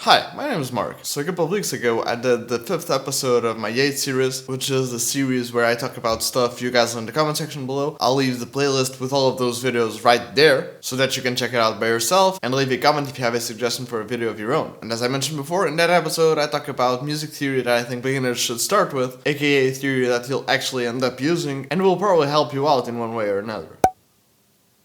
Hi, my name is Mark. So a couple of weeks ago I did the 5th episode of my Yate series, which is the series where I talk about stuff you guys in the comment section below. I'll leave the playlist with all of those videos right there, so that you can check it out by yourself, and leave a comment if you have a suggestion for a video of your own. And as I mentioned before, in that episode I talk about music theory that I think beginners should start with, aka theory that you'll actually end up using, and will probably help you out in one way or another.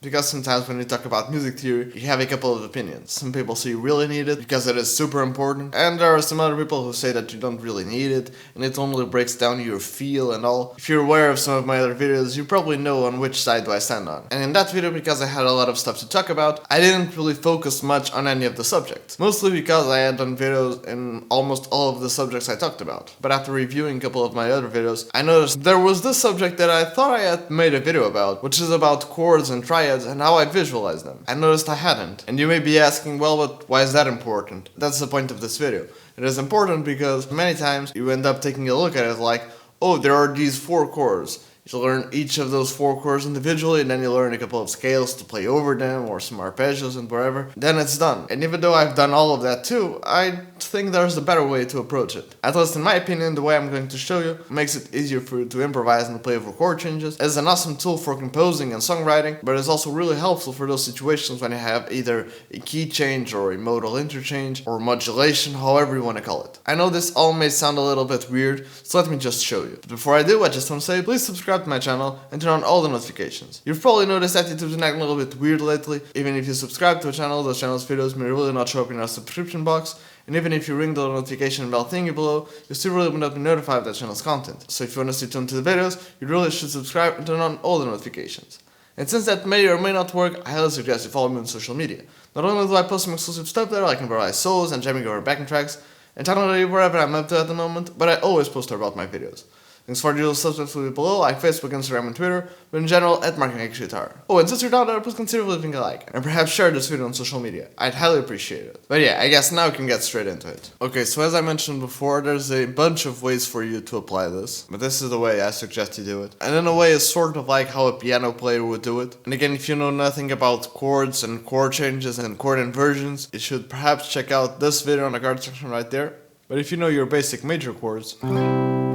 Because sometimes when you talk about music theory, you have a couple of opinions. Some people say you really need it because it is super important, and there are some other people who say that you don't really need it, and it only breaks down your feel and all. If you're aware of some of my other videos, you probably know on which side do I stand on. And in that video, because I had a lot of stuff to talk about, I didn't really focus much on any of the subjects. Mostly because I had done videos in almost all of the subjects I talked about. But after reviewing a couple of my other videos, I noticed there was this subject that I thought I had made a video about, which is about chords and triads and how I visualize them. I noticed I hadn't. And you may be asking, well, but why is that important? That's the point of this video. It is important because many times you end up taking a look at it like, oh, there are these 4 chords. You learn each of those 4 chords individually, and then you learn a couple of scales to play over them, or some arpeggios and wherever. Then it's done. And even though I've done all of that too, I think there's a better way to approach it. At least in my opinion, the way I'm going to show you makes it easier for you to improvise and play over chord changes. It's an awesome tool for composing and songwriting, but it's also really helpful for those situations when you have either a key change or a modal interchange or modulation, however you want to call it. I know this all may sound a little bit weird, so let me just show you. But before I do, I just want to say, please subscribe to my channel and turn on all the notifications. You've probably noticed that YouTube's been acting a little bit weird lately. Even if you subscribe to a channel, those channel's videos may really not show up in our subscription box, and even if you ring the notification bell thingy below, you still really will not be notified of that channel's content. So if you want to stay tuned to the videos, you really should subscribe and turn on all the notifications. And since that may or may not work, I highly suggest you follow me on social media. Not only do I post some exclusive stuff there, like improvise solos and jamming over backing tracks, and technically wherever I'm up to at the moment, but I always post there about my videos. Links for the usual subjects will be below, like Facebook, Instagram, and Twitter, but in general, at @MarkingXGuitar. Oh, and since you're down there, please consider leaving a like, and perhaps share this video on social media. I'd highly appreciate it. But yeah, I guess now we can get straight into it. Okay, so as I mentioned before, there's a bunch of ways for you to apply this, but this is the way I suggest you do it. And in a way, it's sort of like how a piano player would do it. And again, if you know nothing about chords and chord changes and chord inversions, you should perhaps check out this video on the card section right there. But if you know your basic major chords,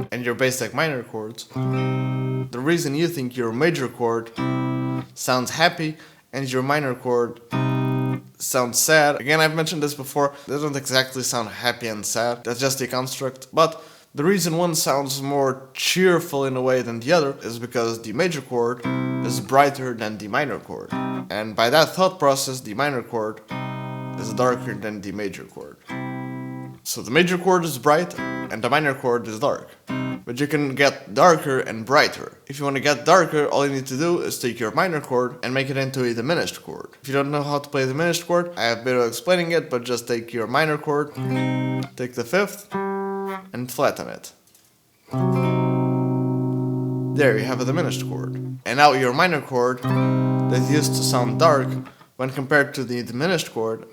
and your basic minor chords, the reason you think your major chord sounds happy and your minor chord sounds sad, again, I've mentioned this before, they don't exactly sound happy and sad, that's just a construct, but the reason one sounds more cheerful in a way than the other is because the major chord is brighter than the minor chord, and by that thought process, the minor chord is darker than the major chord. So the major chord is bright and the minor chord is dark. But you can get darker and brighter. If you want to get darker, all you need to do is take your minor chord and make it into a diminished chord. If you don't know how to play a diminished chord, I have a video explaining it, but just take your minor chord, take the 5th, and flatten it. There, you have a diminished chord. And now your minor chord, that used to sound dark, when compared to the diminished chord,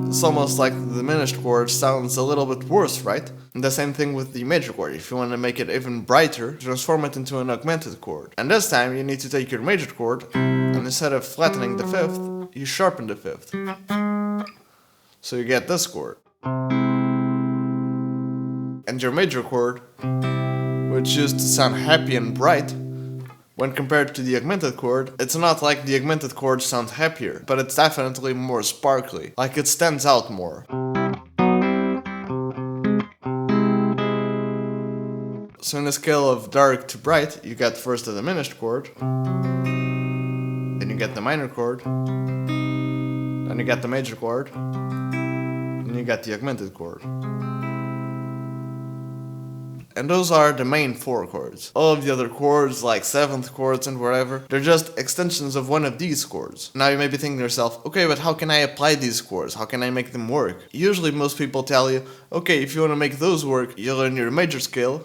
it's almost like the diminished chord sounds a little bit worse, right? And the same thing with the major chord. If you want to make it even brighter, transform it into an augmented chord. And this time you need to take your major chord, and instead of flattening the 5th, you sharpen the 5th. So you get this chord. And your major chord, which used to sound happy and bright, when compared to the augmented chord, it's not like the augmented chord sounds happier, but it's definitely more sparkly, like it stands out more. So in a scale of dark to bright, you get first the diminished chord, then you get the minor chord, then you get the major chord, and you get the augmented chord. And those are the main 4 chords. All of the other chords, like 7th chords and whatever, they're just extensions of one of these chords. Now you may be thinking to yourself, okay, but how can I apply these chords? How can I make them work? Usually most people tell you, okay, if you want to make those work, you learn your major scale,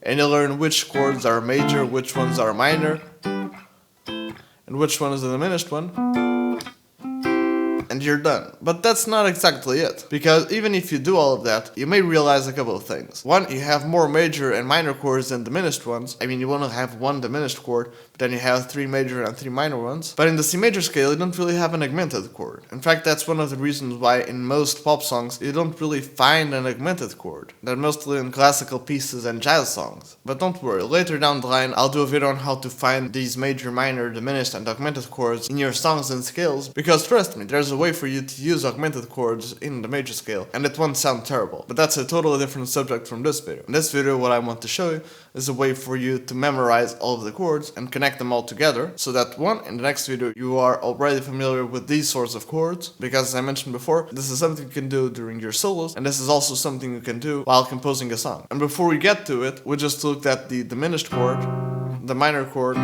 and you learn which chords are major, which ones are minor, and which one is the diminished one, and you're done. But that's not exactly it, because even if you do all of that, you may realize a couple of things. One, you have more major and minor chords than diminished ones. I mean, you want to have one diminished chord, But then you have 3 major and 3 minor ones. But in the C major scale, you don't really have an augmented chord. In fact, that's one of the reasons why in most pop songs, you don't really find an augmented chord. They're mostly in classical pieces and jazz songs. But don't worry, later down the line, I'll do a video on how to find these major, minor, diminished, and augmented chords in your songs and scales. Because trust me, there's a way for you to use augmented chords in the major scale, and it won't sound terrible. But that's a totally different subject from this video. In this video, what I want to show you is a way for you to memorize all of the chords and connect them all together, so that in the next video you are already familiar with these sorts of chords, because as I mentioned before, this is something you can do during your solos, and this is also something you can do while composing a song. And before we get to it, we just looked at the diminished chord, the minor chord,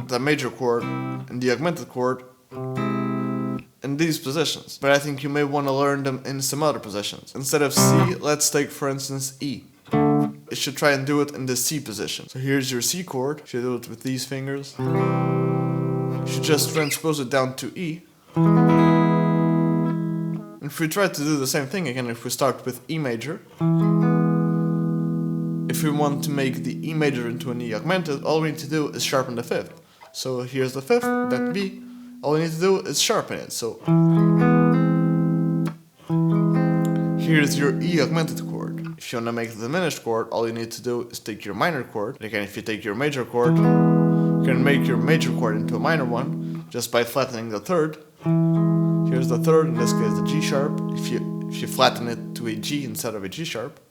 the major chord, and the augmented chord in these positions. But I think you may want to learn them in some other positions. Instead of C, let's take for instance E. You should try and do it in the C position. So here's your C chord. If you do it with these fingers, you should just transpose it down to E. And if we try to do the same thing again, if we start with E major, if we want to make the E major into an E augmented, all we need to do is sharpen the 5th. So here's the 5th, that B. All we need to do is sharpen it. So here's your E augmented chord. If you want to make the diminished chord, all you need to do is take your minor chord. Again, if you take your major chord, you can make your major chord into a minor one just by flattening the 3rd. Here's the 3rd, in this case the G sharp. If you flatten it to a G instead of a G sharp.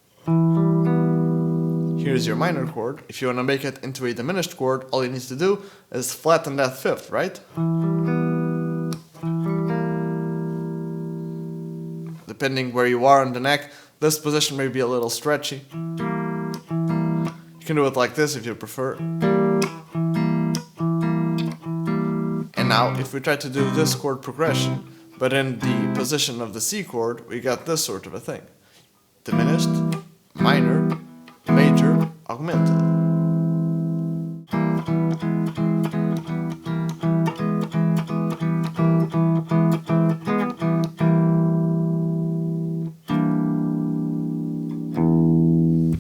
Here's your minor chord. If you want to make it into a diminished chord, all you need to do is flatten that 5th, right? Depending where you are on the neck, this position may be a little stretchy. You can do it like this if you prefer. And now, if we try to do this chord progression, but in the position of the C chord, we got this sort of a thing. Diminished, minor, major, augmented.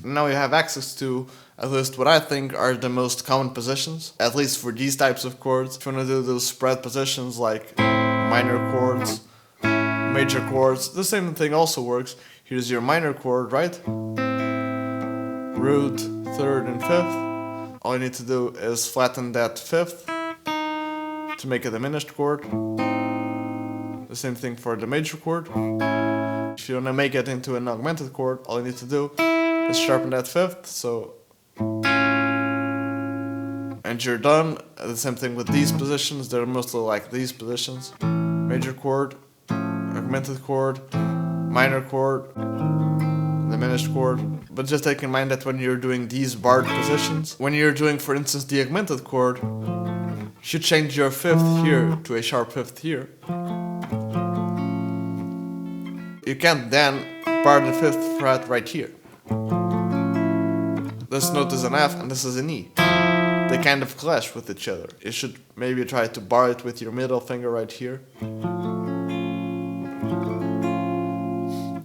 Now you have access to at least what I think are the most common positions, at least for these types of chords. If you want to do those spread positions like minor chords, major chords, the same thing also works. Here's your minor chord, right? Root, 3rd and 5th. All you need to do is flatten that 5th to make a diminished chord. The same thing for the major chord. If you want to make it into an augmented chord, all you need to do is sharpen that 5th, so, and you're done. The same thing with these positions, they're mostly like these positions. Major chord, augmented chord, minor chord, diminished chord. But just take in mind that when you're doing these barred positions, when you're doing, for instance, the augmented chord, you should change your 5th here to a sharp 5th here. You can't then bar the 5th fret right here. This note is an F and this is an E. They kind of clash with each other. You should maybe try to bar it with your middle finger right here.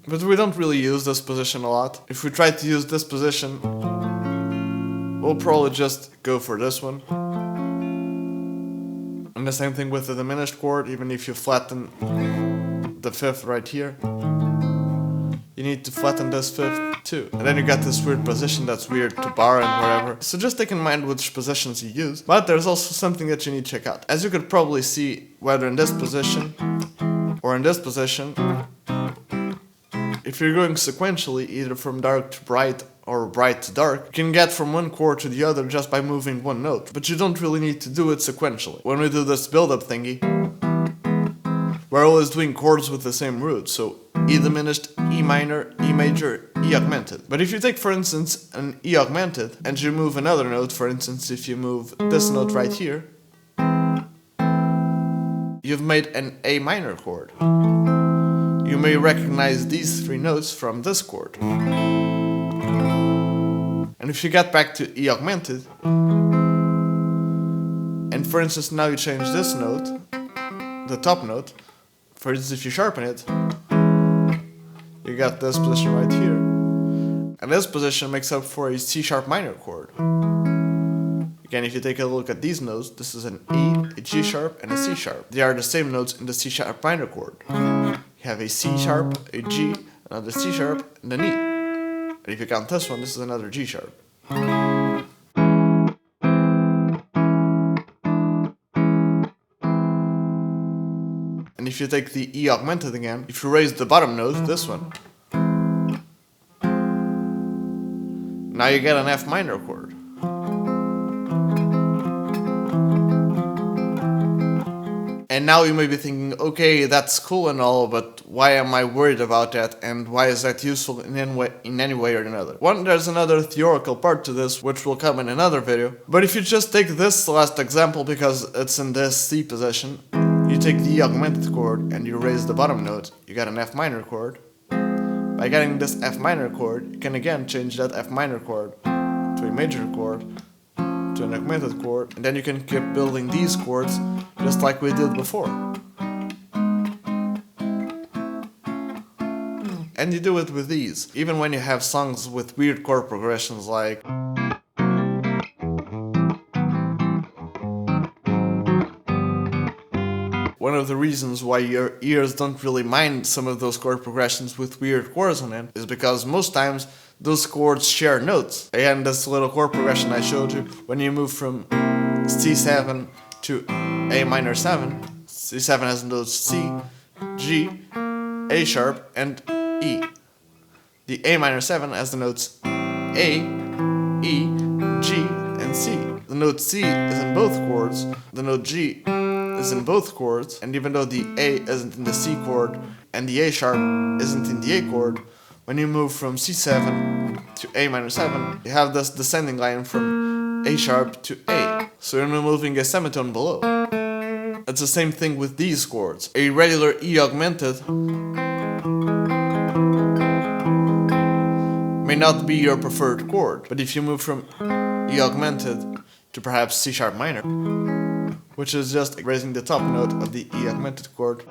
But we don't really use this position a lot. If we try to use this position, we'll probably just go for this one. And the same thing with the diminished chord, even if you flatten the 5th right here, you need to flatten this 5th too. And then you got this weird position that's weird to bar and whatever. So just take in mind which positions you use. But there's also something that you need to check out. As you could probably see, whether in this position or in this position, if you're going sequentially, either from dark to bright or bright to dark, you can get from one chord to the other just by moving one note. But you don't really need to do it sequentially. When we do this build-up thingy, we're always doing chords with the same root, so E diminished, E minor, E major, E augmented. But if you take, for instance, an E augmented, and you move another note, for instance, if you move this note right here, you've made an A minor chord. You may recognize these 3 notes from this chord. And if you get back to E augmented, and for instance now you change this note, the top note, for instance if you sharpen it, you got this position right here. And this position makes up for a C sharp minor chord. Again, if you take a look at these notes, this is an E, a G sharp, and a C sharp. They are the same notes in the C sharp minor chord. You have a C sharp, a G, another C sharp, and an E. And if you count this one, this is another G sharp. And if you take the E augmented again, if you raise the bottom note, this one, now you get an F minor chord. And now you may be thinking, okay, that's cool and all, but why am I worried about that, and why is that useful in any way or another? One, there's another theoretical part to this, which will come in another video. But if you just take this last example, because it's in this C position, you take the E augmented chord and you raise the bottom note, you get an F minor chord. By getting this F minor chord, you can again change that F minor chord to a major chord, to an augmented chord, and then you can keep building these chords just like we did before. And you do it with these, even when you have songs with weird chord progressions like one of the reasons why your ears don't really mind some of those chord progressions with weird chords on it is because most times those chords share notes. Again, this little chord progression I showed you, when you move from C7 to A minor 7, C7 has notes C, G, A sharp, and E. The A minor 7 has the notes A, E, G, and C. The note C is in both chords, the note G is in both chords, and even though the A isn't in the C chord and the A sharp isn't in the A chord, when you move from C7 to A minor 7, you have this descending line from A sharp to A, so you're moving a semitone below. It's the same thing with these chords. A regular E augmented may not be your preferred chord, but if you move from E augmented to perhaps C sharp minor, which is just raising the top note of the E augmented chord,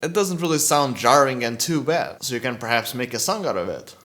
it doesn't really sound jarring and too bad, so you can perhaps make a song out of it.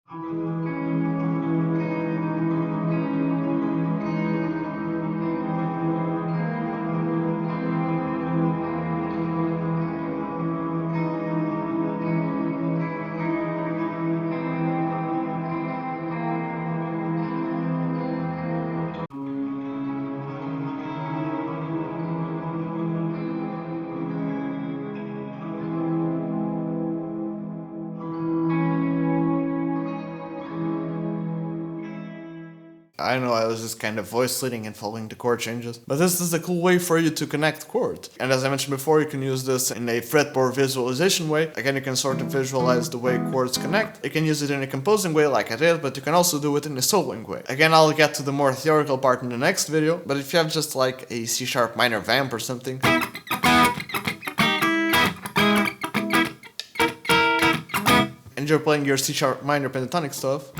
I know I was just kind of voice leading and following the chord changes, but this is a cool way for you to connect chords. And as I mentioned before, you can use this in a fretboard visualization way. Again, you can sort of visualize the way chords connect. You can use it in a composing way like I did, but you can also do it in a soloing way. Again, I'll get to the more theoretical part in the next video, but if you have just like a C sharp minor vamp or something, and you're playing your C sharp minor pentatonic stuff,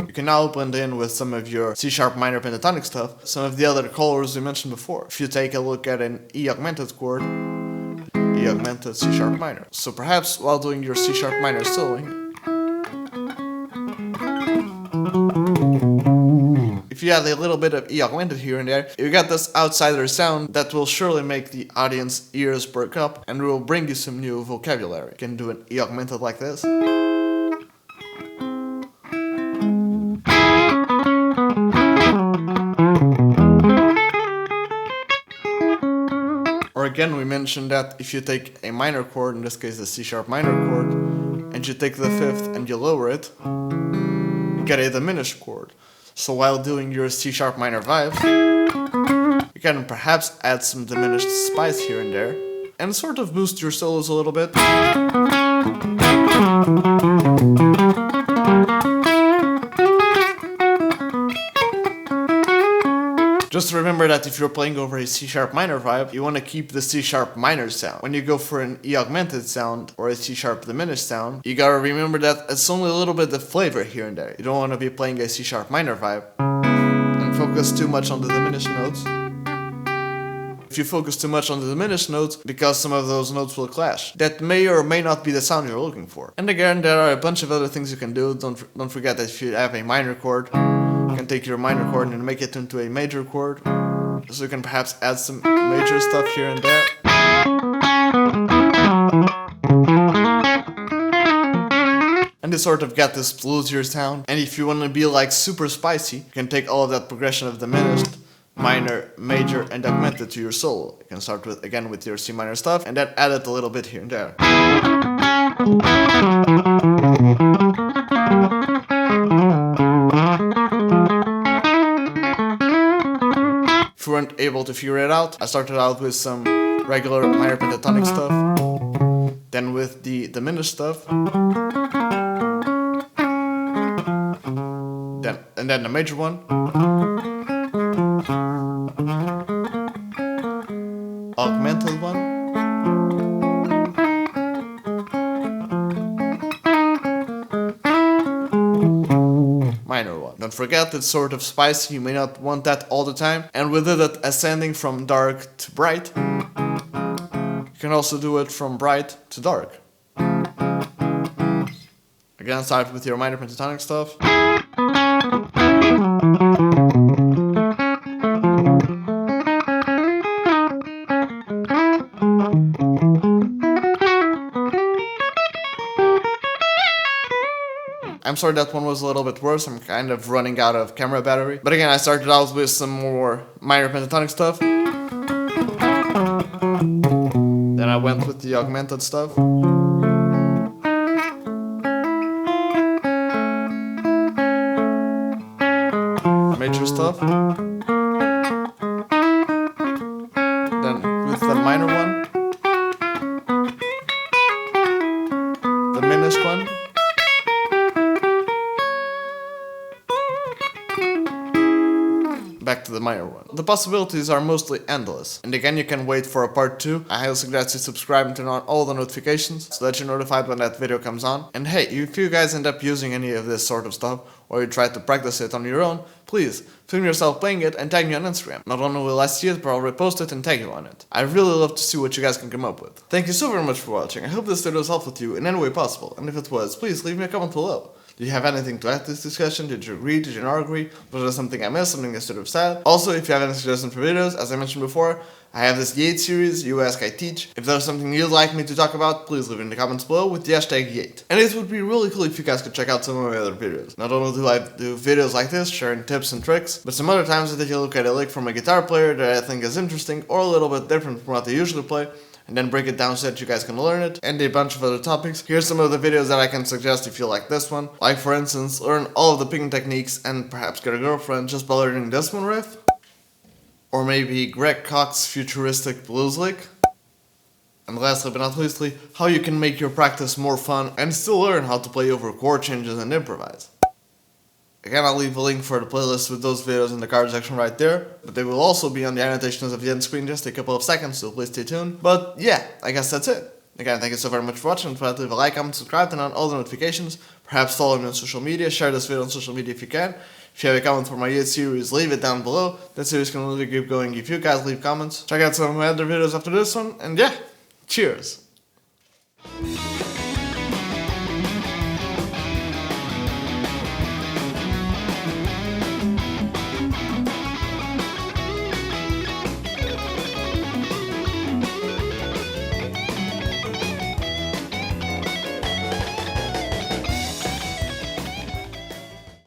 you can now blend in with some of your C sharp minor pentatonic stuff, some of the other colors we mentioned before. If you take a look at an E augmented chord, E augmented C sharp minor. So perhaps while doing your C sharp minor soloing, if you add a little bit of E augmented here and there, you get this outsider sound that will surely make the audience ears perk up and will bring you some new vocabulary. You can do an E augmented like this. Or again, we mentioned that if you take a minor chord, in this case the C sharp minor chord, and you take the fifth and you lower it, you get a diminished chord. So while doing your C sharp minor vibes, you can perhaps add some diminished spice here and there, and sort of boost your solos a little bit. Just remember that if you're playing over a C sharp minor vibe, you want to keep the C sharp minor sound. When you go for an E augmented sound or a C sharp diminished sound, you gotta remember that it's only a little bit of flavor here and there. You don't want to be playing a C sharp minor vibe and focus too much on the diminished notes. if you focus too much on the diminished notes, because some of those notes will clash. That may or may not be the sound you're looking for. And again, there are a bunch of other things you can do. Don't forget that if you have a minor chord, you can take your minor chord and make it into a major chord. So you can perhaps add some major stuff here and there. And you sort of get this bluesier sound. And if you want to be like super spicy, you can take all of that progression of diminished, minor, major, and augmented to your solo. You can start with again with your C minor stuff, and then add it a little bit here and there. If you weren't able to figure it out, I started out with some regular minor pentatonic stuff, then with the diminished stuff, and then the major one, augmented one, minor one. Don't forget, it's sort of spicy, you may not want that all the time, and we did it ascending from dark to bright. You can also do it from bright to dark. Again, start with your minor pentatonic stuff. I'm sorry that one was a little bit worse, I'm kind of running out of camera battery. But again, I started out with some more minor pentatonic stuff. Then I went with the augmented stuff. Major stuff. Then with the minor one. Diminished one. Back to the minor one. The possibilities are mostly endless. And again, you can wait for a part 2. I highly suggest you subscribe and turn on all the notifications so that you're notified when that video comes on. And hey, if you guys end up using any of this sort of stuff, or you try to practice it on your own, please film yourself playing it and tag me on Instagram. Not only will I see it, but I'll repost it and tag you on it. I really love to see what you guys can come up with. Thank you so very much for watching. I hope this video was helpful to you in any way possible. And if it was, please leave me a comment below. Do you have anything to add to this discussion? Did you agree? Did you not agree? Was there something I missed? Something I should have said? Also, if you have any suggestions for videos, as I mentioned before, I have this Yate series, You Ask I Teach. If there's something you'd like me to talk about, please leave it in the comments below with the hashtag Yate. And it would be really cool if you guys could check out some of my other videos. Not only do I do videos like this, sharing tips and tricks, but some other times I take a look at a lick from a guitar player that I think is interesting or a little bit different from what they usually play, and then break it down so that you guys can learn it, and a bunch of other topics. Here's some of the videos that I can suggest if you like this one. Like for instance, learn all of the picking techniques and perhaps get a girlfriend just by learning this one riff. Or maybe Greg Koch's futuristic blues lick. And lastly but not leastly, how you can make your practice more fun and still learn how to play over chord changes and improvise. Again, I'll leave a link for the playlist with those videos in the card section right there, but they will also be on the annotations of the end screen just a couple of seconds, so please stay tuned. But yeah, I guess that's it. Again, thank you so very much for watching. Don't forget to leave a like, comment, subscribe, turn on all the notifications. Perhaps follow me on social media, share this video on social media if you can. If you have a comment for my Yate series, leave it down below. That series can only keep going if you guys leave comments. Check out some of my other videos after this one, and yeah, cheers!